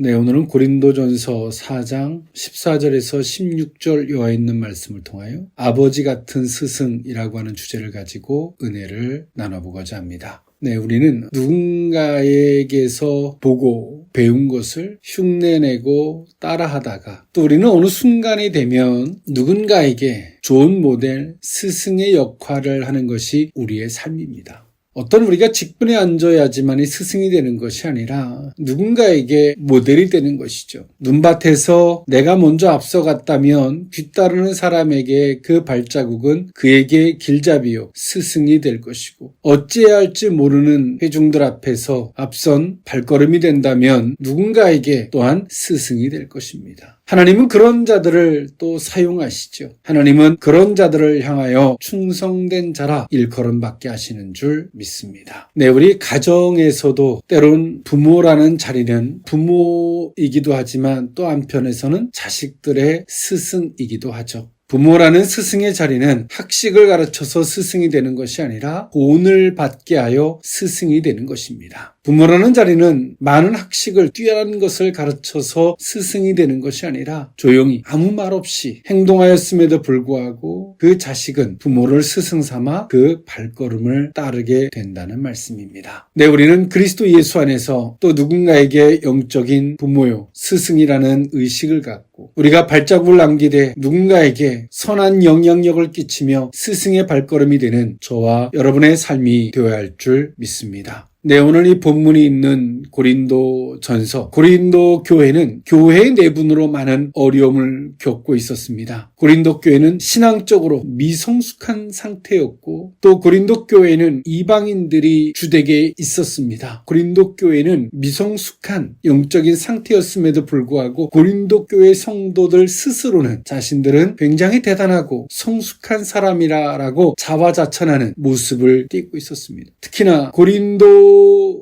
네, 오늘은 고린도전서 4장 14절에서 16절 요하 있는 말씀을 통하여 아버지 같은 스승이라고 하는 주제를 가지고 은혜를 나눠보고자 합니다. 네, 우리는 누군가에게서 보고 배운 것을 흉내내고 따라하다가 또 우리는 어느 순간이 되면 누군가에게 좋은 모델, 스승의 역할을 하는 것이 우리의 삶입니다. 어떤 우리가 직분에 앉아야지만이 스승이 되는 것이 아니라 누군가에게 모델이 되는 것이죠. 눈밭에서 내가 먼저 앞서갔다면 뒤따르는 사람에게 그 발자국은 그에게 길잡이요 스승이 될 것이고, 어찌해야 할지 모르는 회중들 앞에서 앞선 발걸음이 된다면 누군가에게 또한 스승이 될 것입니다. 하나님은 그런 자들을 또 사용하시죠. 하나님은 그런 자들을 향하여 충성된 자라 일컬음받게 하시는 줄 믿습니다. 네, 우리 가정에서도 때론 부모라는 자리는 부모이기도 하지만 또 한편에서는 자식들의 스승이기도 하죠. 부모라는 스승의 자리는 학식을 가르쳐서 스승이 되는 것이 아니라 고운을 받게 하여 스승이 되는 것입니다. 부모라는 자리는 많은 학식을 뛰어난 것을 가르쳐서 스승이 되는 것이 아니라 조용히 아무 말 없이 행동하였음에도 불구하고 그 자식은 부모를 스승 삼아 그 발걸음을 따르게 된다는 말씀입니다. 네, 우리는 그리스도 예수 안에서 또 누군가에게 영적인 부모요, 스승이라는 의식을 갖고 우리가 발자국을 남기되 누군가에게 선한 영향력을 끼치며 스승의 발걸음이 되는 저와 여러분의 삶이 되어야 할 줄 믿습니다. 네, 오늘 이 본문이 있는 고린도전서, 고린도 교회는 교회의 내분으로 많은 어려움을 겪고 있었습니다. 고린도 교회는 신앙적으로 미성숙한 상태였고 또 고린도 교회는 이방인들이 주되게 있었습니다. 고린도 교회는 미성숙한 영적인 상태였음에도 불구하고 고린도 교회 성도들 스스로는 자신들은 굉장히 대단하고 성숙한 사람이라고 자화자찬하는 모습을 띠고 있었습니다. 특히나 고린도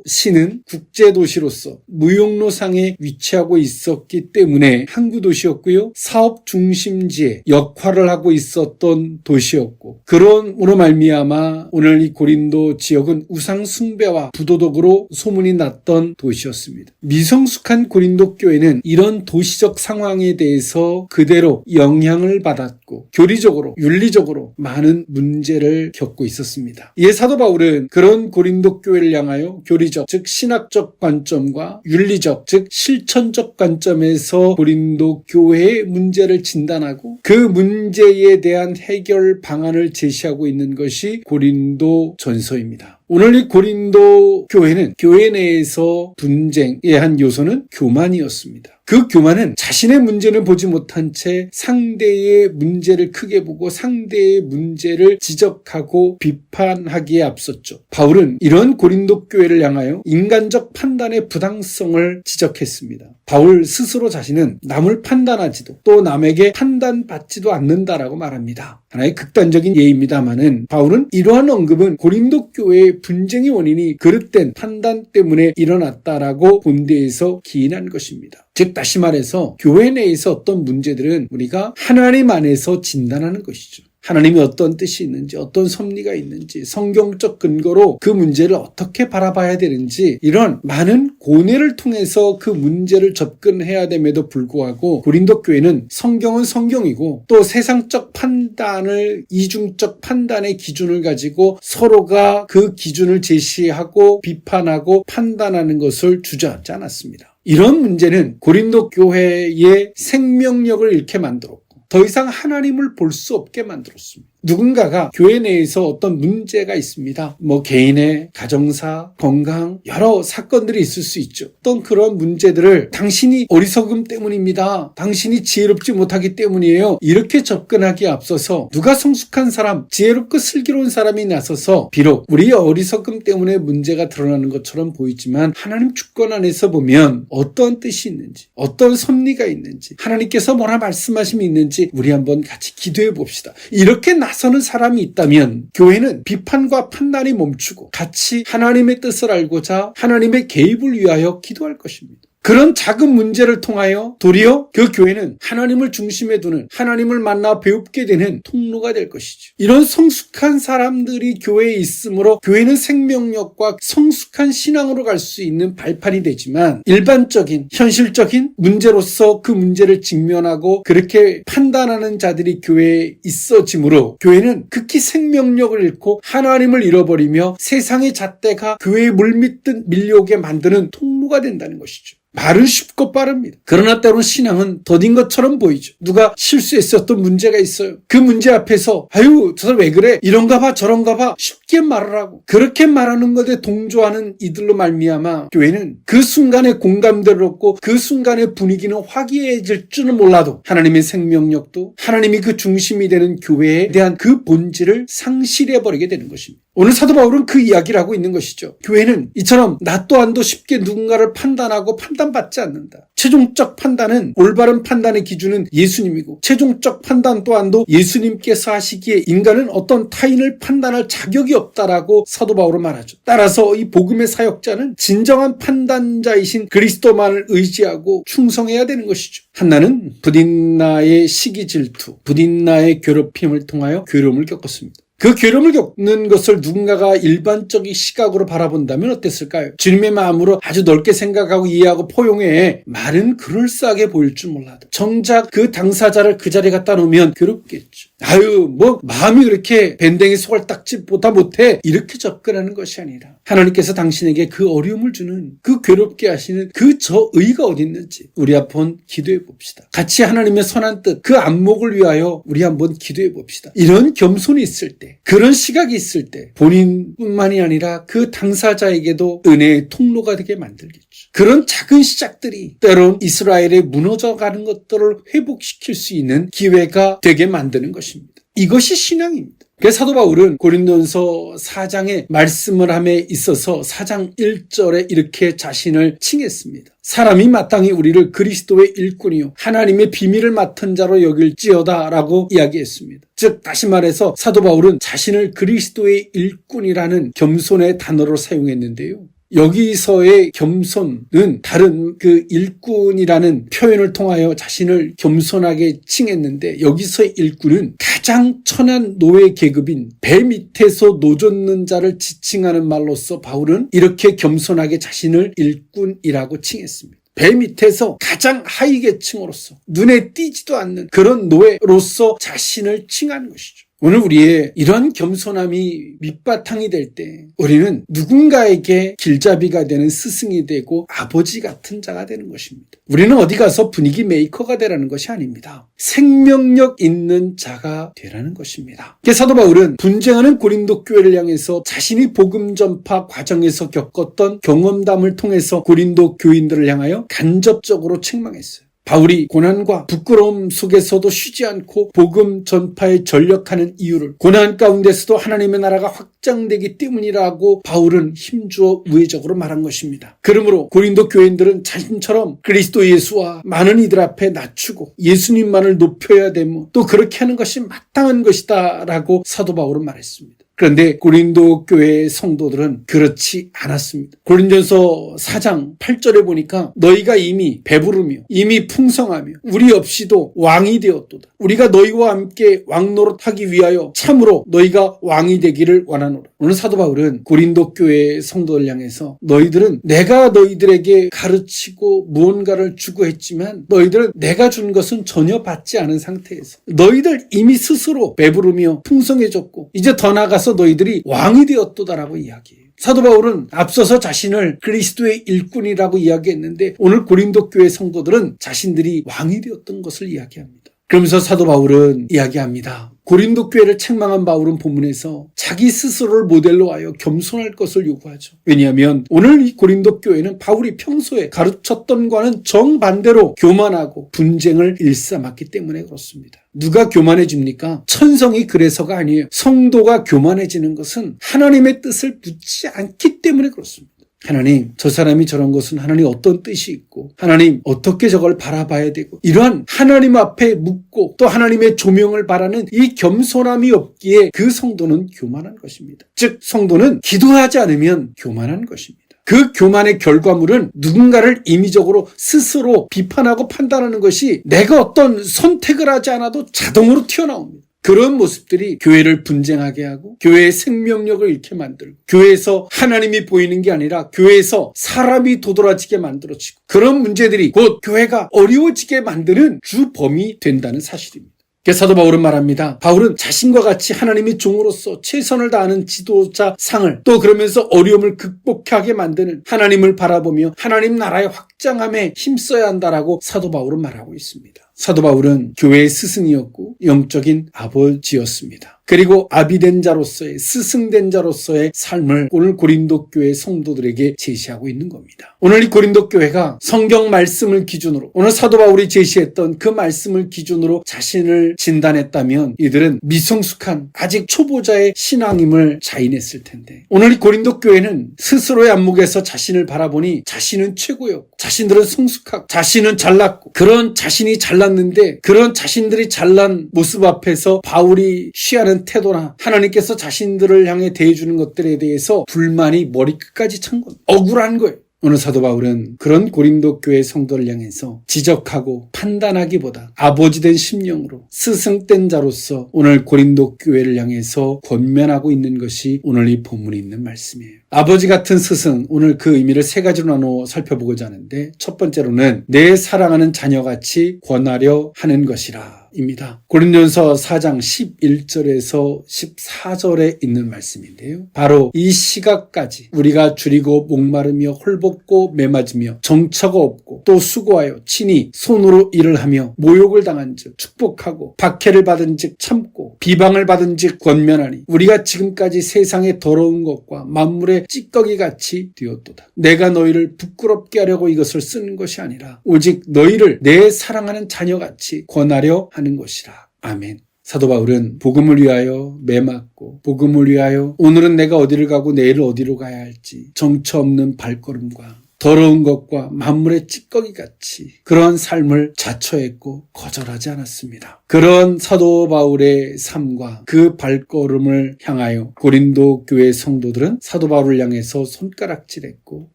시는 국제도시로서 무역로상에 위치하고 있었기 때문에 항구 도시였고요. 사업 중심지에 역할을 하고 있었던 도시였고, 그런으로 말미암아 오늘 이 고린도 지역은 우상 숭배와 부도덕으로 소문이 났던 도시였습니다. 미성숙한 고린도 교회는 이런 도시적 상황에 대해서 그대로 영향을 받았고 교리적으로 윤리적으로 많은 문제를 겪고 있었습니다. 이에 사도 바울은 그런 고린도 교회를 향하여 교리적, 즉 신학적 관점과 윤리적, 즉 실천적 관점에서 고린도 교회의 문제를 진단하고 그 문제에 대한 해결 방안을 제시하고 있는 것이 고린도 전서입니다. 오늘 이 고린도 교회는 교회 내에서 분쟁의 한 요소는 교만이었습니다. 그 교만은 자신의 문제는 보지 못한 채 상대의 문제를 크게 보고 상대의 문제를 지적하고 비판하기에 앞섰죠. 바울은 이런 고린도 교회를 향하여 인간적 판단의 부당성을 지적했습니다. 바울 스스로 자신은 남을 판단하지도 또 남에게 판단받지도 않는다라고 말합니다. 하나의 극단적인 예입니다만은 바울은 이러한 언급은 고린도 교회의 분쟁의 원인이 그릇된 판단 때문에 일어났다라고 본데에서 기인한 것입니다. 즉 다시 말해서 교회 내에서 어떤 문제들은 우리가 하나님 안에서 진단하는 것이죠. 하나님이 어떤 뜻이 있는지, 어떤 섭리가 있는지, 성경적 근거로 그 문제를 어떻게 바라봐야 되는지, 이런 많은 고뇌를 통해서 그 문제를 접근해야 됨에도 불구하고 고린도 교회는 성경은 성경이고 또 세상적 판단을, 이중적 판단의 기준을 가지고 서로가 그 기준을 제시하고 비판하고 판단하는 것을 주저하지 않았습니다. 이런 문제는 고린도 교회의 생명력을 잃게 만들었고 더 이상 하나님을 볼 수 없게 만들었습니다. 누군가가 교회 내에서 어떤 문제가 있습니다. 개인의 가정사, 건강, 여러 사건들이 있을 수 있죠. 어떤 그런 문제들을 당신이 어리석음 때문입니다. 당신이 지혜롭지 못하기 때문이에요. 이렇게 접근하기에 앞서서 누가 성숙한 사람, 지혜롭고 슬기로운 사람이 나서서 비록 우리의 어리석음 때문에 문제가 드러나는 것처럼 보이지만 하나님 주권 안에서 보면 어떤 뜻이 있는지, 어떤 섭리가 있는지, 하나님께서 뭐라 말씀하심이 있는지 우리 한번 같이 기도해 봅시다. 이렇게 나서는 사람이 있다면 교회는 비판과 판단이 멈추고 같이 하나님의 뜻을 알고자 하나님의 개입을 위하여 기도할 것입니다. 그런 작은 문제를 통하여 도리어 그 교회는 하나님을 중심에 두는, 하나님을 만나 배웁게 되는 통로가 될 것이죠. 이런 성숙한 사람들이 교회에 있으므로 교회는 생명력과 성숙한 신앙으로 갈 수 있는 발판이 되지만, 일반적인 현실적인 문제로서 그 문제를 직면하고 그렇게 판단하는 자들이 교회에 있어지므로 교회는 극히 생명력을 잃고 하나님을 잃어버리며 세상의 잣대가 교회에 물밀듯 밀려오게 만드는 통로가 된다는 것이죠. 말은 쉽고 빠릅니다. 그러나 때로는 신앙은 더딘 것처럼 보이죠. 누가 실수했었던 문제가 있어요. 그 문제 앞에서 아유 저 사람 왜 그래? 이런가 봐 저런가 봐 쉽게 말을 하고 그렇게 말하는 것에 동조하는 이들로 말미암아 교회는 그 순간에 공감대를 얻고 그 순간의 분위기는 화기애애해질 줄은 몰라도 하나님의 생명력도 하나님이 그 중심이 되는 교회에 대한 그 본질을 상실해버리게 되는 것입니다. 오늘 사도 바울은 그 이야기를 하고 있는 것이죠. 교회는 이처럼 나 또한도 쉽게 누군가를 판단하고 판단받지 않는다. 최종적 판단은, 올바른 판단의 기준은 예수님이고 최종적 판단 또한도 예수님께서 하시기에 인간은 어떤 타인을 판단할 자격이 없다라고 사도 바울은 말하죠. 따라서 이 복음의 사역자는 진정한 판단자이신 그리스도만을 의지하고 충성해야 되는 것이죠. 한나는 부딘나의 시기 질투, 부딘나의 괴롭힘을 통하여 괴로움을 겪었습니다. 그 괴로움을 겪는 것을 누군가가 일반적인 시각으로 바라본다면 어땠을까요? 주님의 마음으로 아주 넓게 생각하고 이해하고 포용해 말은 그럴싸하게 보일 줄 몰라도 정작 그 당사자를 그 자리에 갖다 놓으면 괴롭겠죠. 아유 마음이 그렇게 밴댕이 속을 닦지 못해 이렇게 접근하는 것이 아니라 하나님께서 당신에게 그 어려움을 주는, 그 괴롭게 하시는 그 저의가 어디 있는지 우리 한번 기도해 봅시다. 같이 하나님의 선한 뜻, 그 안목을 위하여 우리 한번 기도해 봅시다. 이런 겸손이 있을 때, 그런 시각이 있을 때 본인뿐만이 아니라 그 당사자에게도 은혜의 통로가 되게 만들겠죠. 그런 작은 시작들이 때론 이스라엘의 무너져가는 것들을 회복시킬 수 있는 기회가 되게 만드는 것입니다. 이것이 신앙입니다. 그래서 사도 바울은 고린도전서 4장의 말씀을 함에 있어서 4장 1절에 이렇게 자신을 칭했습니다. 사람이 마땅히 우리를 그리스도의 일꾼이요 하나님의 비밀을 맡은 자로 여길지어다 라고 이야기했습니다. 즉 다시 말해서 사도 바울은 자신을 그리스도의 일꾼이라는 겸손의 단어로 사용했는데요. 여기서의 겸손은 다른 그 일꾼이라는 표현을 통하여 자신을 겸손하게 칭했는데, 여기서의 일꾼은 가장 천한 노예 계급인 배 밑에서 노젓는 자를 지칭하는 말로서 바울은 이렇게 겸손하게 자신을 일꾼이라고 칭했습니다. 배 밑에서 가장 하위 계층으로서 눈에 띄지도 않는 그런 노예로서 자신을 칭하는 것이죠. 오늘 우리의 이런 겸손함이 밑바탕이 될 때 우리는 누군가에게 길잡이가 되는 스승이 되고 아버지 같은 자가 되는 것입니다. 우리는 어디 가서 분위기 메이커가 되라는 것이 아닙니다. 생명력 있는 자가 되라는 것입니다. 사도 바울은 분쟁하는 고린도 교회를 향해서 자신이 복음 전파 과정에서 겪었던 경험담을 통해서 고린도 교인들을 향하여 간접적으로 책망했어요. 바울이 고난과 부끄러움 속에서도 쉬지 않고 복음 전파에 전력하는 이유를 고난 가운데서도 하나님의 나라가 확장되기 때문이라고 바울은 힘주어 우회적으로 말한 것입니다. 그러므로 고린도 교인들은 자신처럼 그리스도 예수와 많은 이들 앞에 낮추고 예수님만을 높여야 되며 또 그렇게 하는 것이 마땅한 것이다 라고 사도 바울은 말했습니다. 그런데 고린도 교회의 성도들은 그렇지 않았습니다. 고린도전서 4장 8절에 보니까 너희가 이미 배부르며 이미 풍성하며 우리 없이도 왕이 되었도다. 우리가 너희와 함께 왕노릇하기 위하여 참으로 너희가 왕이 되기를 원하노라. 오늘 사도 바울은 고린도 교회의 성도들 향해서 너희들은 내가 너희들에게 가르치고 무언가를 주고 했지만 너희들은 내가 준 것은 전혀 받지 않은 상태에서 너희들 이미 스스로 배부르며 풍성해졌고 이제 더 나아가서 너희들이 왕이 되었도다라고 이야기해요. 사도 바울은 앞서서 자신을 그리스도의 일꾼이라고 이야기했는데 오늘 고린도 교회 성도들은 자신들이 왕이 되었던 것을 이야기합니다. 그러면서 사도 바울은 이야기합니다. 고린도 교회를 책망한 바울은 본문에서 자기 스스로를 모델로 하여 겸손할 것을 요구하죠. 왜냐하면 오늘 이 고린도 교회는 바울이 평소에 가르쳤던 과는 정반대로 교만하고 분쟁을 일삼았기 때문에 그렇습니다. 누가 교만해집니까? 천성이 그래서가 아니에요. 성도가 교만해지는 것은 하나님의 뜻을 묻지 않기 때문에 그렇습니다. 하나님, 저 사람이 저런 것은 하나님 어떤 뜻이 있고 하나님 어떻게 저걸 바라봐야 되고 이러한 하나님 앞에 묻고 또 하나님의 조명을 바라는 이 겸손함이 없기에 그 성도는 교만한 것입니다. 즉 성도는 기도하지 않으면 교만한 것입니다. 그 교만의 결과물은 누군가를 임의적으로 스스로 비판하고 판단하는 것이 내가 어떤 선택을 하지 않아도 자동으로 튀어나옵니다. 그런 모습들이 교회를 분쟁하게 하고 교회의 생명력을 잃게 만들고 교회에서 하나님이 보이는 게 아니라 교회에서 사람이 도드라지게 만들어지고 그런 문제들이 곧 교회가 어려워지게 만드는 주범이 된다는 사실입니다. 사도 바울은 말합니다. 바울은 자신과 같이 하나님의 종으로서 최선을 다하는 지도자 상을 또 그러면서 어려움을 극복하게 만드는 하나님을 바라보며 하나님 나라의 확장함에 힘써야 한다라고 사도 바울은 말하고 있습니다. 사도 바울은 교회의 스승이었고 영적인 아버지였습니다. 그리고 아비된 자로서의 스승된 자로서의 삶을 오늘 고린도 교회 성도들에게 제시하고 있는 겁니다. 오늘 이 고린도 교회가 성경 말씀을 기준으로 오늘 사도 바울이 제시했던 그 말씀을 기준으로 자신을 진단했다면 이들은 미성숙한 아직 초보자의 신앙임을 자인했을 텐데 오늘 이 고린도 교회는 스스로의 안목에서 자신을 바라보니 자신은 최고였고 자신들은 성숙하고 자신은 잘났고 그런 자신이 잘났는데 그런 자신들이 잘난 모습 앞에서 바울이 취하는 태도나 하나님께서 자신들을 향해 대해주는 것들에 대해서 불만이 머리끝까지 찬 겁니다. 억울한 거예요. 오늘 사도 바울은 그런 고린도 교회 성도를 향해서 지적하고 판단하기보다 아버지된 심령으로 스승된 자로서 오늘 고린도 교회를 향해서 권면하고 있는 것이 오늘 이 본문에 있는 말씀이에요. 아버지 같은 스승, 오늘 그 의미를 세 가지로 나눠 살펴보고자 하는데 첫 번째로는 내 사랑하는 자녀같이 권하려 하는 것이라. 입니다. 고린도전서 4장 11절에서 14절에 있는 말씀인데요. 바로 이 시각까지 우리가 줄이고 목마르며 헐벗고 매맞으며 정처가 없고 또 수고하여 친히 손으로 일을 하며 모욕을 당한 즉 축복하고 박해를 받은 즉 참고 비방을 받은 즉 권면하니 우리가 지금까지 세상의 더러운 것과 만물의 찌꺼기같이 되었도다. 내가 너희를 부끄럽게 하려고 이것을 쓰는 것이 아니라 오직 너희를 내 사랑하는 자녀같이 권하려 하는 것이라. 아멘. 사도 바울은 복음을 위하여 매맞고 복음을 위하여 오늘은 내가 어디를 가고 내일 어디로 가야 할지 정처 없는 발걸음과 더러운 것과 만물의 찌꺼기같이 그러한 삶을 자처했고 거절하지 않았습니다. 그런 사도 바울의 삶과 그 발걸음을 향하여 고린도 교회 성도들은 사도 바울을 향해서 손가락질했고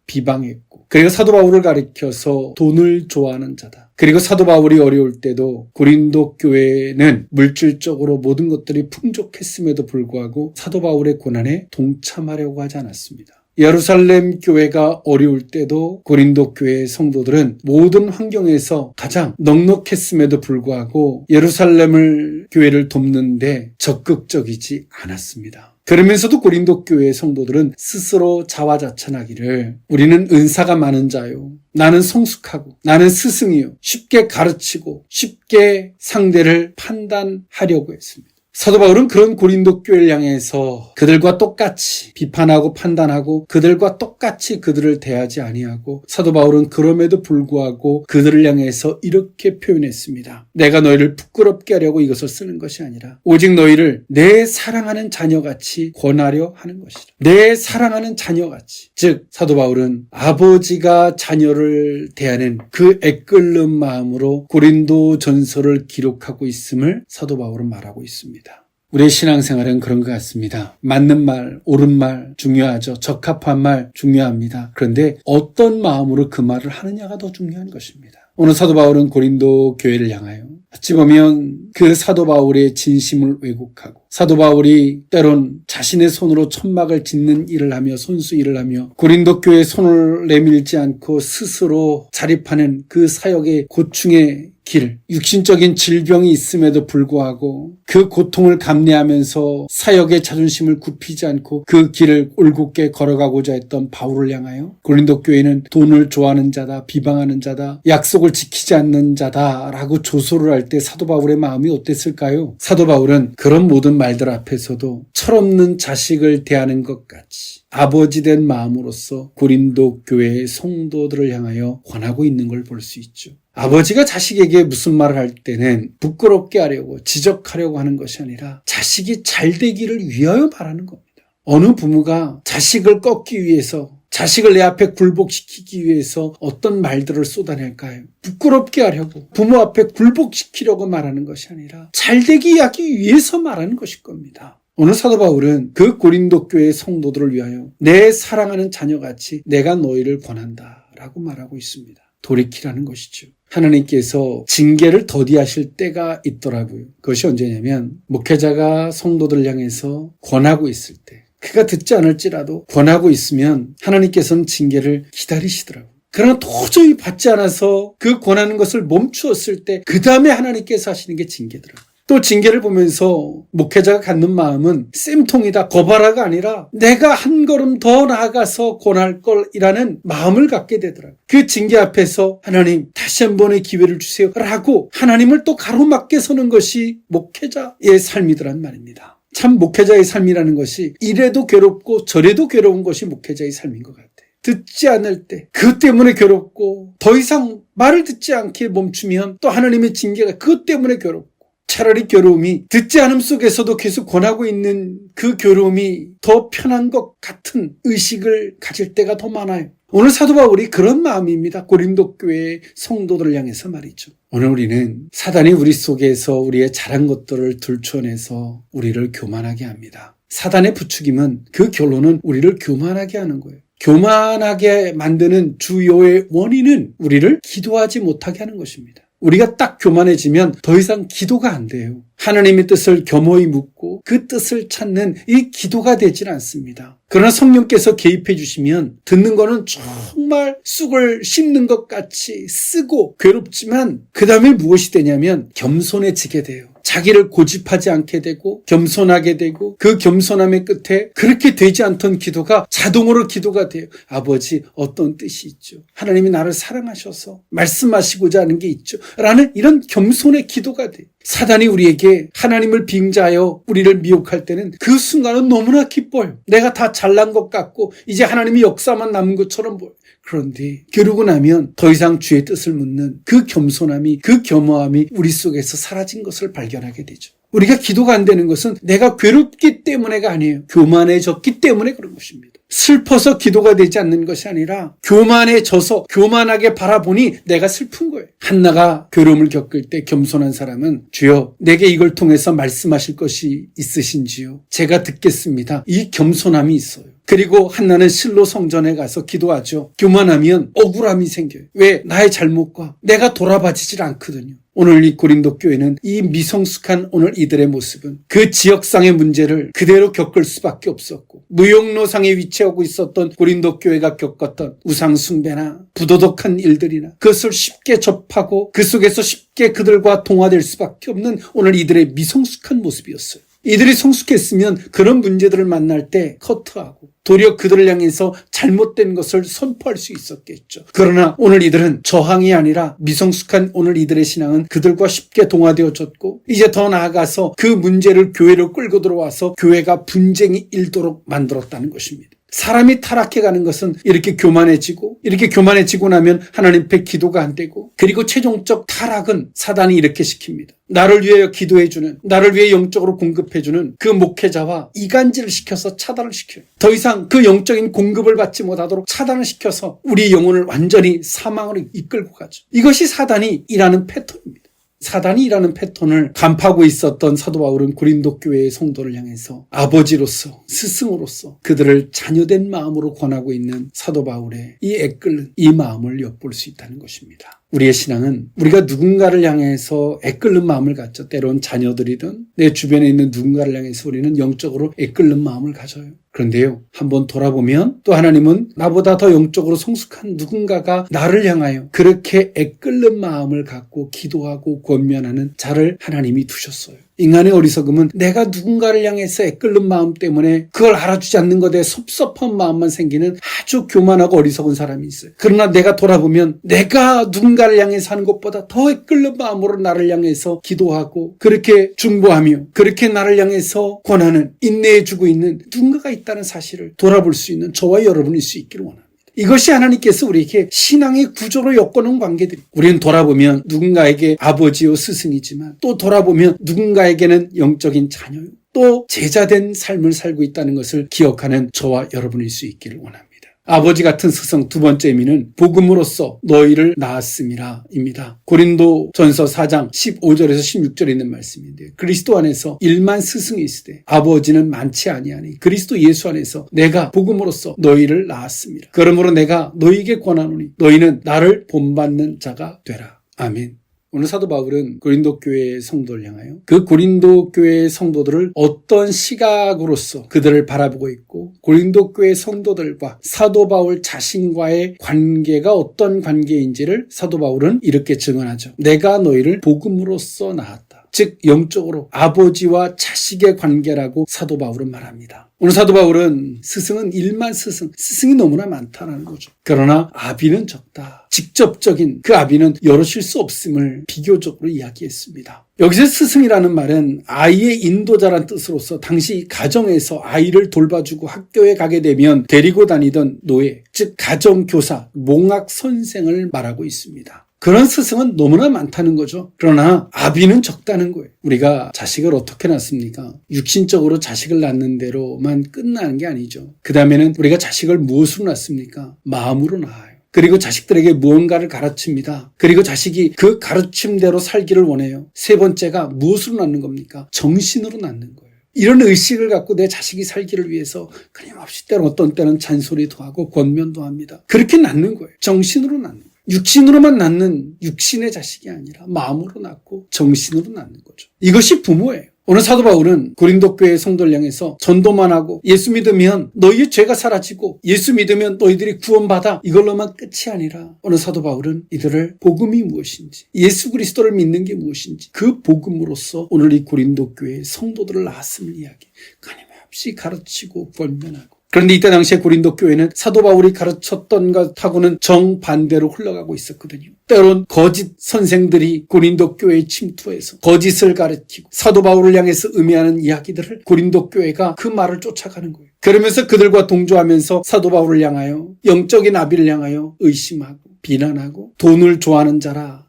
비방했고 그리고 사도 바울을 가리켜서 돈을 좋아하는 자다. 그리고 사도 바울이 어려울 때도 고린도 교회는 물질적으로 모든 것들이 풍족했음에도 불구하고 사도 바울의 고난에 동참하려고 하지 않았습니다. 예루살렘 교회가 어려울 때도 고린도 교회 성도들은 모든 환경에서 가장 넉넉했음에도 불구하고 예루살렘을 교회를 돕는데 적극적이지 않았습니다. 그러면서도 고린도 교회 성도들은 스스로 자화자찬하기를 우리는 은사가 많은 자요. 나는 성숙하고 나는 스승이요. 쉽게 가르치고 쉽게 상대를 판단하려고 했습니다. 사도 바울은 그런 고린도 교회를 향해서 그들과 똑같이 비판하고 판단하고 그들과 똑같이 그들을 대하지 아니하고 사도 바울은 그럼에도 불구하고 그들을 향해서 이렇게 표현했습니다. 내가 너희를 부끄럽게 하려고 이것을 쓰는 것이 아니라 오직 너희를 내 사랑하는 자녀같이 권하려 하는 것이라. 내 사랑하는 자녀같이. 즉 사도 바울은 아버지가 자녀를 대하는 그 애끓는 마음으로 고린도 전서를 기록하고 있음을 사도 바울은 말하고 있습니다. 우리의 신앙생활은 그런 것 같습니다. 맞는 말, 옳은 말 중요하죠. 적합한 말 중요합니다. 그런데 어떤 마음으로 그 말을 하느냐가 더 중요한 것입니다. 오늘 사도 바울은 고린도 교회를 향하여 어찌 보면 그 사도 바울의 진심을 왜곡하고 사도 바울이 때론 자신의 손으로 천막을 짓는 일을 하며 손수 일을 하며 고린도 교회에 손을 내밀지 않고 스스로 자립하는 그 사역의 고충의 길, 육신적인 질병이 있음에도 불구하고 그 고통을 감내하면서 사역의 자존심을 굽히지 않고 그 길을 올곧게 걸어가고자 했던 바울을 향하여 고린도 교회는 돈을 좋아하는 자다, 비방하는 자다, 약속을 지키지 않는 자다라고 조소를 할 때 사도 바울의 마음이 어땠을까요? 사도 바울은 그런 모든 말들 앞에서도 철없는 자식을 대하는 것 같이 아버지된 마음으로서 고린도 교회의 성도들을 향하여 권하고 있는 걸 볼 수 있죠. 아버지가 자식에게 무슨 말을 할 때는 부끄럽게 하려고 지적하려고 하는 것이 아니라 자식이 잘 되기를 위하여 말하는 겁니다. 어느 부모가 자식을 꺾기 위해서 자식을 내 앞에 굴복시키기 위해서 어떤 말들을 쏟아낼까요? 부끄럽게 하려고 부모 앞에 굴복시키려고 말하는 것이 아니라 잘 되기 하기 위해서 말하는 것일 겁니다. 오늘 사도 바울은 그 고린도 교회 성도들을 위하여 내 사랑하는 자녀같이 내가 너희를 권한다 라고 말하고 있습니다. 돌이키라는 것이죠. 하나님께서 징계를 더디하실 때가 있더라고요. 그것이 언제냐면 목회자가 성도들을 향해서 권하고 있을 때, 그가 듣지 않을지라도 권하고 있으면 하나님께서는 징계를 기다리시더라고요. 그러나 도저히 받지 않아서 그 권하는 것을 멈추었을 때 그 다음에 하나님께서 하시는 게 징계더라고요. 또 징계를 보면서 목회자가 갖는 마음은 쌤통이다, 거바라가 아니라 내가 한 걸음 더 나아가서 권할 걸이라는 마음을 갖게 되더라고요. 그 징계 앞에서 하나님 다시 한 번의 기회를 주세요 라고 하나님을 또 가로막게 서는 것이 목회자의 삶이더란 말입니다. 참 목회자의 삶이라는 것이 이래도 괴롭고 저래도 괴로운 것이 목회자의 삶인 것 같아요. 듣지 않을 때 그것 때문에 괴롭고 더 이상 말을 듣지 않게 멈추면 또 하나님의 징계가 그것 때문에 괴롭고, 차라리 괴로움이 듣지 않음 속에서도 계속 권하고 있는 그 괴로움이 더 편한 것 같은 의식을 가질 때가 더 많아요. 오늘 사도 바울이 그런 마음입니다. 고린도 교회의 성도들을 향해서 말이죠. 오늘 우리는 사단이 우리 속에서 우리의 잘한 것들을 들춰내서 우리를 교만하게 합니다. 사단의 부추김은 그 결론은 우리를 교만하게 하는 거예요. 교만하게 만드는 주요의 원인은 우리를 기도하지 못하게 하는 것입니다. 우리가 딱 교만해지면 더 이상 기도가 안 돼요. 하나님의 뜻을 겸허히 묻고 그 뜻을 찾는 이 기도가 되질 않습니다. 그러나 성령께서 개입해 주시면 듣는 거는 정말 쑥을 씹는 것 같이 쓰고 괴롭지만 그 다음에 무엇이 되냐면 겸손해지게 돼요. 자기를 고집하지 않게 되고 겸손하게 되고 그 겸손함의 끝에 그렇게 되지 않던 기도가 자동으로 기도가 돼요. 아버지, 어떤 뜻이 있죠? 하나님이 나를 사랑하셔서 말씀하시고자 하는 게 있죠? 라는 이런 겸손의 기도가 돼요. 사단이 우리에게 하나님을 빙자하여 우리를 미혹할 때는 그 순간은 너무나 기뻐요. 내가 다 잘난 것 같고 이제 하나님의 역사만 남은 것처럼 보여요. 그런데 겨루고 나면 더 이상 주의 뜻을 묻는 그 겸손함이, 그 겸허함이 우리 속에서 사라진 것을 발견하게 되죠. 우리가 기도가 안 되는 것은 내가 괴롭기 때문에가 아니에요. 교만해졌기 때문에 그런 것입니다. 슬퍼서 기도가 되지 않는 것이 아니라 교만해져서 교만하게 바라보니 내가 슬픈 거예요. 한나가 괴로움을 겪을 때 겸손한 사람은 주여 내게 이걸 통해서 말씀하실 것이 있으신지요? 제가 듣겠습니다. 이 겸손함이 있어요. 그리고 한나는 실로 성전에 가서 기도하죠. 교만하면 억울함이 생겨요. 왜? 나의 잘못과 내가 돌아봐지질 않거든요. 오늘 이 고린도 교회는 이 미성숙한 오늘 이들의 모습은 그 지역상의 문제를 그대로 겪을 수밖에 없었고, 무용노상에 위치하고 있었던 고린도 교회가 겪었던 우상 숭배나 부도덕한 일들이나 그것을 쉽게 접하고 그 속에서 쉽게 그들과 동화될 수밖에 없는 오늘 이들의 미성숙한 모습이었어요. 이들이 성숙했으면 그런 문제들을 만날 때 커트하고 도리어 그들을 향해서 잘못된 것을 선포할 수 있었겠죠. 그러나 오늘 이들은 저항이 아니라 미성숙한 오늘 이들의 신앙은 그들과 쉽게 동화되어졌고, 이제 더 나아가서 그 문제를 교회로 끌고 들어와서 교회가 분쟁이 일도록 만들었다는 것입니다. 사람이 타락해가는 것은 이렇게 교만해지고 나면 하나님 앞에 기도가 안 되고, 그리고 최종적 타락은 사단이 이렇게 시킵니다. 나를 위하여 기도해주는, 나를 위해 영적으로 공급해주는 그 목회자와 이간질을 시켜서 차단을 시켜요. 더 이상 그 영적인 공급을 받지 못하도록 차단을 시켜서 우리 영혼을 완전히 사망으로 이끌고 가죠. 이것이 사단이 일하는 패턴입니다. 사단이 일하는 패턴을 간파하고 있었던 사도 바울은 고린도 교회의 성도를 향해서 아버지로서, 스승으로서 그들을 자녀된 마음으로 권하고 있는 사도 바울의 이 애끓는 이 마음을 엿볼 수 있다는 것입니다. 우리의 신앙은 우리가 누군가를 향해서 애끓는 마음을 갖죠. 때론 자녀들이든 내 주변에 있는 누군가를 향해서 우리는 영적으로 애끓는 마음을 가져요. 그런데요, 한번 돌아보면 또 하나님은 나보다 더 영적으로 성숙한 누군가가 나를 향하여 그렇게 애끓는 마음을 갖고 기도하고 권면하는 자를 하나님이 두셨어요. 인간의 어리석음은 내가 누군가를 향해서 애끓는 마음 때문에 그걸 알아주지 않는 것에 섭섭한 마음만 생기는 아주 교만하고 어리석은 사람이 있어요. 그러나 내가 돌아보면 내가 누군가를 향해서 하는 것보다 더 애끓는 마음으로 나를 향해서 기도하고 그렇게 중보하며 그렇게 나를 향해서 권하는, 인내해주고 있는 누군가가 있다는 사실을 돌아볼 수 있는 저와 여러분일 수 있기를 원합니다. 이것이 하나님께서 우리에게 신앙의 구조로 엮어놓은 관계들이, 우리는 돌아보면 누군가에게 아버지요 스승이지만 또 돌아보면 누군가에게는 영적인 자녀요, 또 제자된 삶을 살고 있다는 것을 기억하는 저와 여러분일 수 있기를 원합니다. 아버지 같은 스승 두 번째 의미는 복음으로써 너희를 낳았음이라 입니다. 고린도전서 4장 15절에서 16절에 있는 말씀인데요. 그리스도 안에서 일만 스승이 있으되 아버지는 많지 아니하니 그리스도 예수 안에서 내가 복음으로써 너희를 낳았습니다. 그러므로 내가 너희에게 권하노니 너희는 나를 본받는 자가 되라. 아멘. 오늘 사도 바울은 고린도 교회의 성도를 향하여 그 고린도 교회의 성도들을 어떤 시각으로서 그들을 바라보고 있고 고린도 교회 성도들과 사도 바울 자신과의 관계가 어떤 관계인지를 사도 바울은 이렇게 증언하죠. 내가 너희를 복음으로써 낳았다. 즉 영적으로 아버지와 자식의 관계라고 사도 바울은 말합니다. 오늘 사도 바울은 스승은 일만 스승이 너무나 많다는 거죠. 그러나 아비는 적다. 직접적인 그 아비는 여럿일 수 없음을 비교적으로 이야기했습니다. 여기서 스승이라는 말은 아이의 인도자란 뜻으로서 당시 가정에서 아이를 돌봐주고 학교에 가게 되면 데리고 다니던 노예, 즉 가정교사, 몽학 선생을 말하고 있습니다. 그런 스승은 너무나 많다는 거죠. 그러나 아비는 적다는 거예요. 우리가 자식을 어떻게 낳습니까? 육신적으로 자식을 낳는 대로만 끝나는 게 아니죠. 그 다음에는 우리가 자식을 무엇으로 낳습니까? 마음으로 낳아요. 그리고 자식들에게 무언가를 가르칩니다. 그리고 자식이 그 가르침대로 살기를 원해요. 세 번째가 무엇으로 낳는 겁니까? 정신으로 낳는 거예요. 이런 의식을 갖고 내 자식이 살기를 위해서 끊임없이 때로 어떤 때는 잔소리도 하고 권면도 합니다. 그렇게 낳는 거예요. 정신으로 낳는 거예요. 육신으로만 낳는 육신의 자식이 아니라 마음으로 낳고 정신으로 낳는 거죠. 이것이 부모예요. 오늘 사도 바울은 고린도 교회 성도를 향해서 전도만 하고 예수 믿으면 너희의 죄가 사라지고 예수 믿으면 너희들이 구원받아 이걸로만 끝이 아니라 오늘 사도 바울은 이들을 복음이 무엇인지 예수 그리스도를 믿는 게 무엇인지 그 복음으로써 오늘 이 고린도 교회 성도들을 낳았음을 이야기 끊임없이 가르치고 권면하고 그런데 이때 당시에 고린도 교회는 사도 바울이 가르쳤던 것하고는 정반대로 흘러가고 있었거든요. 때론 거짓 선생들이 고린도 교회에 침투해서 거짓을 가르치고 사도 바울을 향해서 의미하는 이야기들을 고린도 교회가 그 말을 쫓아가는 거예요. 그러면서 그들과 동조하면서 사도 바울을 향하여 영적인 아비를 향하여 의심하고 비난하고 돈을 좋아하는 자라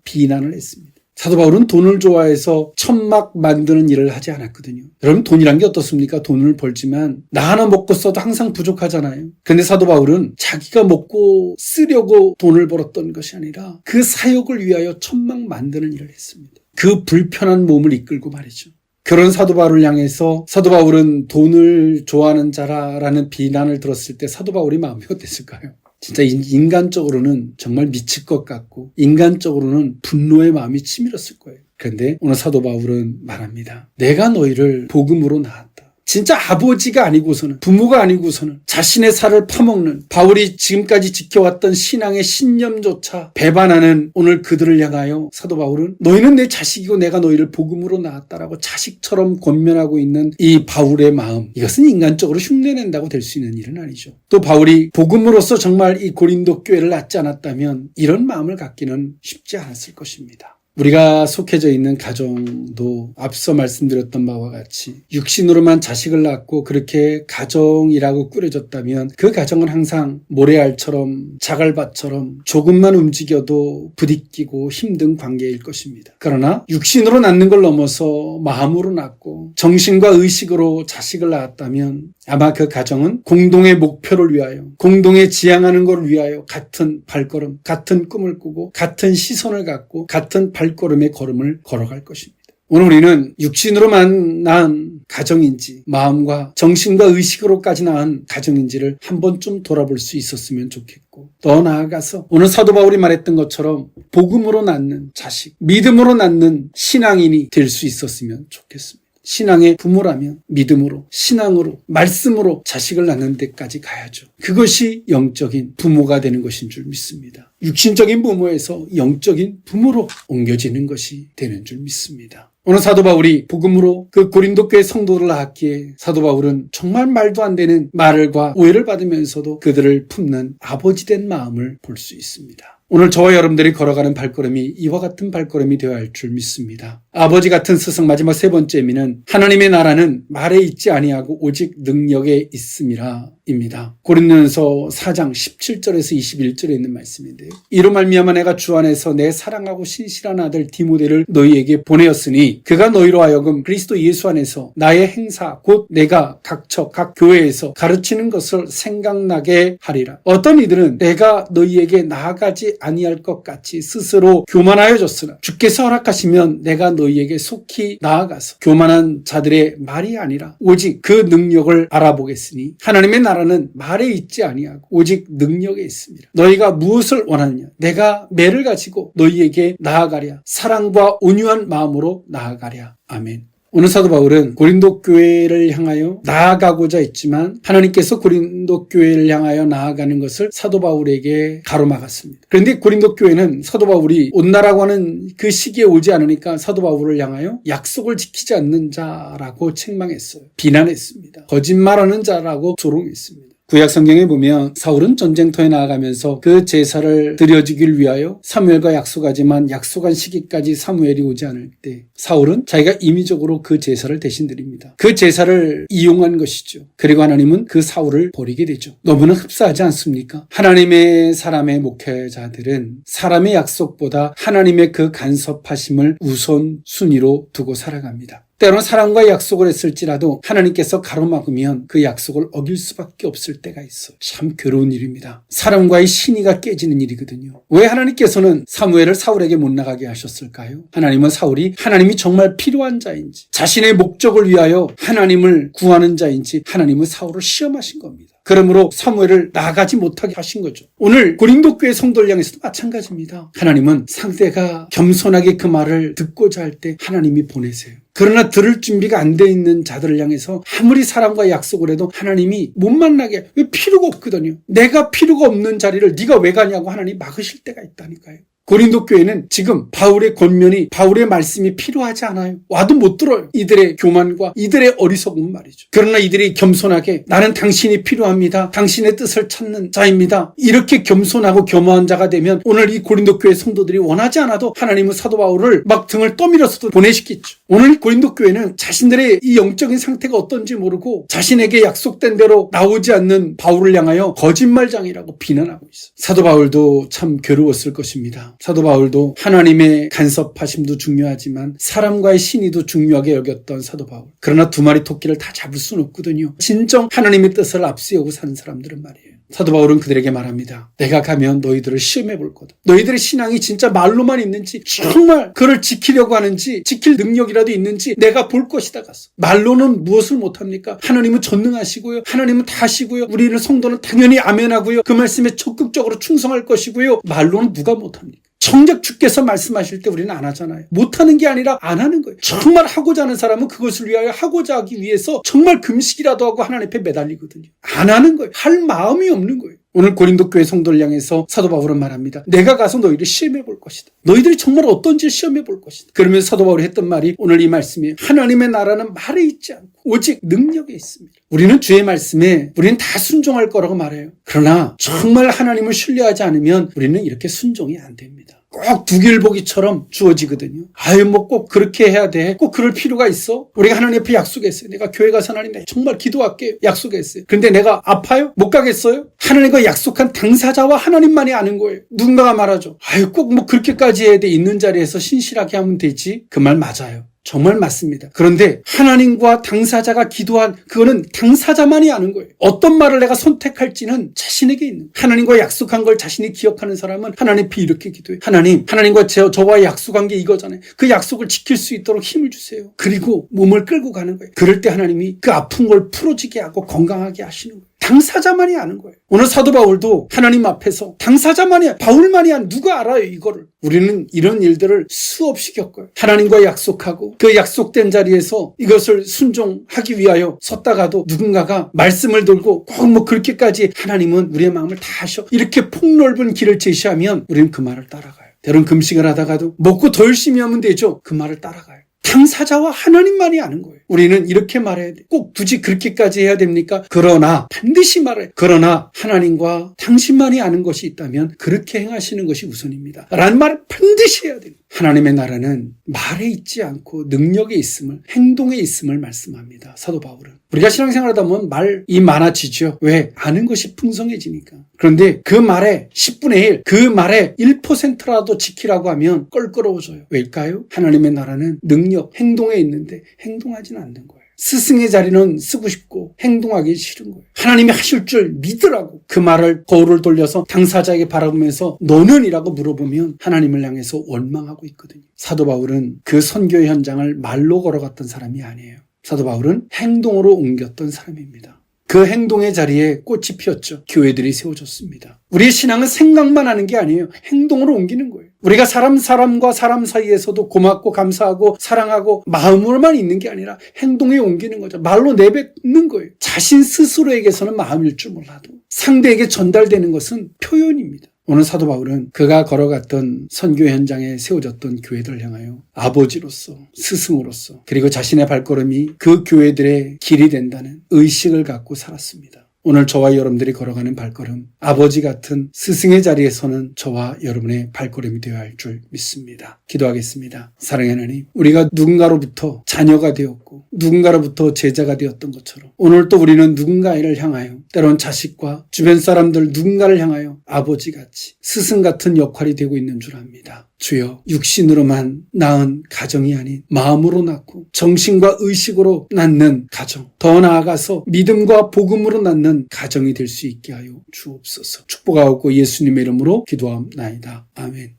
비난을 했습니다. 사도 바울은 돈을 좋아해서 천막 만드는 일을 하지 않았거든요. 여러분 돈이란 게 어떻습니까? 돈을 벌지만 나 하나 먹고 써도 항상 부족하잖아요. 근데 사도 바울은 자기가 먹고 쓰려고 돈을 벌었던 것이 아니라 그 사역을 위하여 천막 만드는 일을 했습니다. 그 불편한 몸을 이끌고 말이죠. 그런 사도 바울을 향해서 사도 바울은 돈을 좋아하는 자라라는 비난을 들었을 때 사도 바울이 마음이 어땠을까요? 진짜 인간적으로는 정말 미칠 것 같고 인간적으로는 분노의 마음이 치밀었을 거예요. 그런데 오늘 사도 바울은 말합니다. 내가 너희를 복음으로 낳았다. 진짜 아버지가 아니고서는 부모가 아니고서는 자신의 살을 파먹는 바울이 지금까지 지켜왔던 신앙의 신념조차 배반하는 오늘 그들을 향하여 사도 바울은 너희는 내 자식이고 내가 너희를 복음으로 낳았다라고 자식처럼 권면하고 있는 이 바울의 마음, 이것은 인간적으로 흉내낸다고 될 수 있는 일은 아니죠. 또 바울이 복음으로서 정말 이 고린도 교회를 낳지 않았다면 이런 마음을 갖기는 쉽지 않았을 것입니다. 우리가 속해져 있는 가정도 앞서 말씀드렸던 바와 같이 육신으로만 자식을 낳고 그렇게 가정이라고 꾸려졌다면 그 가정은 항상 모래알처럼 자갈밭처럼 조금만 움직여도 부딪히고 힘든 관계일 것입니다. 그러나 육신으로 낳는 걸 넘어서 마음으로 낳고 정신과 의식으로 자식을 낳았다면 아마 그 가정은 공동의 목표를 위하여 공동에 지향하는 것을 위하여 같은 발걸음, 같은 꿈을 꾸고 같은 시선을 갖고 같은 발걸음의 걸음을 걸어갈 것입니다. 오늘 우리는 육신으로만 낳은 가정인지 마음과 정신과 의식으로까지 낳은 가정인지를 한 번쯤 돌아볼 수 있었으면 좋겠고 더 나아가서 오늘 사도 바울이 말했던 것처럼 복음으로 낳는 자식, 믿음으로 낳는 신앙인이 될 수 있었으면 좋겠습니다. 신앙의 부모라면 믿음으로, 신앙으로, 말씀으로 자식을 낳는 데까지 가야죠. 그것이 영적인 부모가 되는 것인 줄 믿습니다. 육신적인 부모에서 영적인 부모로 옮겨지는 것이 되는 줄 믿습니다. 오늘 사도 바울이 복음으로 그 고린도 교회 성도를 낳았기에 사도 바울은 정말 말도 안 되는 말과 오해를 받으면서도 그들을 품는 아버지 된 마음을 볼 수 있습니다. 오늘 저와 여러분들이 걸어가는 발걸음이 이와 같은 발걸음이 되어야 할 줄 믿습니다. 아버지 같은 스승 마지막 세 번째 의미는 하나님의 나라는 말에 있지 아니하고 오직 능력에 있음이라 입니다. 고린도전서 4장 17절에서 21절에 있는 말씀인데요. 이로 말미암아 내가 주 안에서 내 사랑하고 신실한 아들 디모데를 너희에게 보내었으니 그가 너희로 하여금 그리스도 예수 안에서 나의 행사 곧 내가 각처 각 교회에서 가르치는 것을 생각나게 하리라. 어떤 이들은 내가 너희에게 나아가지 아니할 것 같이 스스로 교만하여졌으나 주께서 허락하시면 내가 너희에게 속히 나아가서 교만한 자들의 말이 아니라 오직 그 능력을 알아보겠으니 하나님의 나라는 말에 있지 아니하고 오직 능력에 있습니다. 너희가 무엇을 원하느냐? 내가 매를 가지고 너희에게 나아가랴. 사랑과 온유한 마음으로 나아가랴. 아멘. 오늘 사도 바울은 고린도 교회를 향하여 나아가고자 했지만 하나님께서 고린도 교회를 향하여 나아가는 것을 사도 바울에게 가로막았습니다. 그런데 고린도 교회는 사도 바울이 온나라고 하는 그 시기에 오지 않으니까 사도 바울을 향하여 약속을 지키지 않는 자라고 책망했어요. 비난했습니다. 거짓말하는 자라고 조롱했습니다. 구약 성경에 보면 사울은 전쟁터에 나아가면서 그 제사를 드려지길 위하여 사무엘과 약속하지만 약속한 시기까지 사무엘이 오지 않을 때 사울은 자기가 임의적으로 그 제사를 대신 드립니다. 그 제사를 이용한 것이죠. 그리고 하나님은 그 사울을 버리게 되죠. 너무나 흡사하지 않습니까? 하나님의 사람의 목회자들은 사람의 약속보다 하나님의 그 간섭하심을 우선순위로 두고 살아갑니다. 때로는 사람과 약속을 했을지라도 하나님께서 가로막으면 그 약속을 어길 수밖에 없을 때가 있어요. 참 괴로운 일입니다. 사람과의 신의가 깨지는 일이거든요. 왜 하나님께서는 사무엘을 사울에게 못 나가게 하셨을까요? 하나님은 사울이 하나님이 정말 필요한 자인지 자신의 목적을 위하여 하나님을 구하는 자인지 하나님은 사울을 시험하신 겁니다. 그러므로 사무엘을 나가지 못하게 하신 거죠. 오늘 고린도 교회 성도를 향해서도 마찬가지입니다. 하나님은 상대가 겸손하게 그 말을 듣고자 할 때 하나님이 보내세요. 그러나 들을 준비가 안 돼 있는 자들을 향해서 아무리 사람과 약속을 해도 하나님이 못 만나게 왜 필요가 없거든요. 내가 필요가 없는 자리를 네가 왜 가냐고 하나님 막으실 때가 있다니까요. 고린도 교회는 지금 바울의 권면이 바울의 말씀이 필요하지 않아요. 와도 못 들어요. 이들의 교만과 이들의 어리석음 말이죠. 그러나 이들이 겸손하게 나는 당신이 필요합니다. 당신의 뜻을 찾는 자입니다. 이렇게 겸손하고 겸허한 자가 되면 오늘 이 고린도 교회 성도들이 원하지 않아도 하나님은 사도 바울을 막 등을 떠밀어서도 보내시겠죠. 오늘 고린도 교회는 자신들의 이 영적인 상태가 어떤지 모르고 자신에게 약속된 대로 나오지 않는 바울을 향하여 거짓말장이라고 비난하고 있어요. 사도 바울도 참 괴로웠을 것입니다. 사도 바울도 하나님의 간섭하심도 중요하지만 사람과의 신의도 중요하게 여겼던 사도 바울. 그러나 두 마리 토끼를 다 잡을 수는 없거든요. 진정 하나님의 뜻을 앞세우고 사는 사람들은 말이에요. 사도 바울은 그들에게 말합니다. 내가 가면 너희들을 시험해 볼 거다. 너희들의 신앙이 진짜 말로만 있는지 정말 그를 지키려고 하는지 지킬 능력이라도 있는지 내가 볼 것이다 가서. 말로는 무엇을 못합니까? 하나님은 전능하시고요. 하나님은 다 하시고요. 우리는 성도는 당연히 아멘하고요. 그 말씀에 적극적으로 충성할 것이고요. 말로는 누가 못합니까? 정작 주께서 말씀하실 때 우리는 안 하잖아요. 못하는 게 아니라 안 하는 거예요. 정말 하고자 하는 사람은 그것을 위하여 하고자 하기 위해서 정말 금식이라도 하고 하나님 앞에 매달리거든요. 안 하는 거예요. 할 마음이 없는 거예요. 오늘 고린도 교회 성도를 향해서 사도 바울은 말합니다. 내가 가서 너희를 시험해 볼 것이다. 너희들이 정말 어떤지 시험해 볼 것이다. 그러면서 사도 바울이 했던 말이 오늘 이 말씀이에요. 하나님의 나라는 말에 있지 않고 오직 능력에 있습니다. 우리는 주의 말씀에 우리는 다 순종할 거라고 말해요. 그러나 정말 하나님을 신뢰하지 않으면 우리는 이렇게 순종이 안 됩니다. 꼭 두길보기처럼 주어지거든요. 뭐 꼭 그렇게 해야 돼. 꼭 그럴 필요가 있어. 우리가 하나님 앞에 약속했어요. 내가 교회 가서 하나님 정말 기도할게 약속했어요. 그런데 내가 아파요? 못 가겠어요? 하나님과 약속한 당사자와 하나님만이 아는 거예요. 누군가가 말하죠. 꼭 뭐 그렇게까지 해야 돼. 있는 자리에서 신실하게 하면 되지. 그 말 맞아요. 정말 맞습니다. 그런데 하나님과 당사자가 기도한 그거는 당사자만이 아는 거예요. 어떤 말을 내가 선택할지는 자신에게 있는 거예요. 하나님과 약속한 걸 자신이 기억하는 사람은 하나님 앞에 이렇게 기도해요. 하나님과 저와 약속한 게 이거잖아요. 그 약속을 지킬 수 있도록 힘을 주세요. 그리고 몸을 끌고 가는 거예요. 그럴 때 하나님이 그 아픈 걸 풀어지게 하고 건강하게 하시는 거예요. 당사자만이 아는 거예요. 오늘 사도 바울도 하나님 앞에서 당사자만이 바울만이 누가 알아요 이거를. 우리는 이런 일들을 수없이 겪어요. 하나님과 약속하고 그 약속된 자리에서 이것을 순종하기 위하여 섰다가도 누군가가 말씀을 들고 꼭 뭐 그렇게까지 하나님은 우리의 마음을 다 아셔. 이렇게 폭넓은 길을 제시하면 우리는 그 말을 따라가요. 때론 금식을 하다가도 먹고 더 열심히 하면 되죠. 그 말을 따라가요. 당사자와 하나님만이 아는 거예요. 우리는 이렇게 말해야 돼. 꼭 굳이 그렇게까지 해야 됩니까? 그러나 반드시 말해요. 그러나 하나님과 당신만이 아는 것이 있다면 그렇게 행하시는 것이 우선입니다. 라는 말을 반드시 해야 돼요. 하나님의 나라는 말에 있지 않고 능력에 있음을, 행동에 있음을 말씀합니다. 사도 바울은. 우리가 신앙생활하다 보면 말이 많아지죠. 왜? 아는 것이 풍성해지니까. 그런데 그 말에 10분의 1, 그 말에 1%라도 지키라고 하면 껄끄러워져요. 왜일까요? 하나님의 나라는 능력, 행동에 있는데 행동하지는 않는 거예요. 스승의 자리는 쓰고 싶고 행동하기 싫은 거예요. 하나님이 하실 줄 믿으라고 그 말을 거울을 돌려서 당사자에게 바라보면서 너는? 이라고 물어보면 하나님을 향해서 원망하고 있거든요. 사도 바울은 그 선교 현장을 말로 걸어갔던 사람이 아니에요. 사도 바울은 행동으로 옮겼던 사람입니다. 그 행동의 자리에 꽃이 피었죠. 교회들이 세워졌습니다. 우리의 신앙은 생각만 하는 게 아니에요. 행동으로 옮기는 거예요. 우리가 사람과 사람 사이에서도 고맙고 감사하고 사랑하고 마음으로만 있는 게 아니라 행동에 옮기는 거죠. 말로 내뱉는 거예요. 자신 스스로에게서는 마음일 줄 몰라도 상대에게 전달되는 것은 표현입니다. 오늘 사도 바울은 그가 걸어갔던 선교 현장에 세워졌던 교회들을 향하여 아버지로서, 스승으로서, 그리고 자신의 발걸음이 그 교회들의 길이 된다는 의식을 갖고 살았습니다. 오늘 저와 여러분들이 걸어가는 발걸음, 아버지 같은 스승의 자리에서는 저와 여러분의 발걸음이 되어야 할 줄 믿습니다. 기도하겠습니다. 사랑의 하나님, 우리가 누군가로부터 자녀가 되었고 누군가로부터 제자가 되었던 것처럼 오늘 또 우리는 누군가를 향하여, 때론 자식과 주변 사람들 누군가를 향하여 아버지같이 스승 같은 역할이 되고 있는 줄 압니다. 주여, 육신으로만 낳은 가정이 아닌 마음으로 낳고 정신과 의식으로 낳는 가정, 더 나아가서 믿음과 복음으로 낳는 가정이 될 수 있게 하여 주옵소서. 축복하옵고 예수님의 이름으로 기도하옵나이다. 아멘.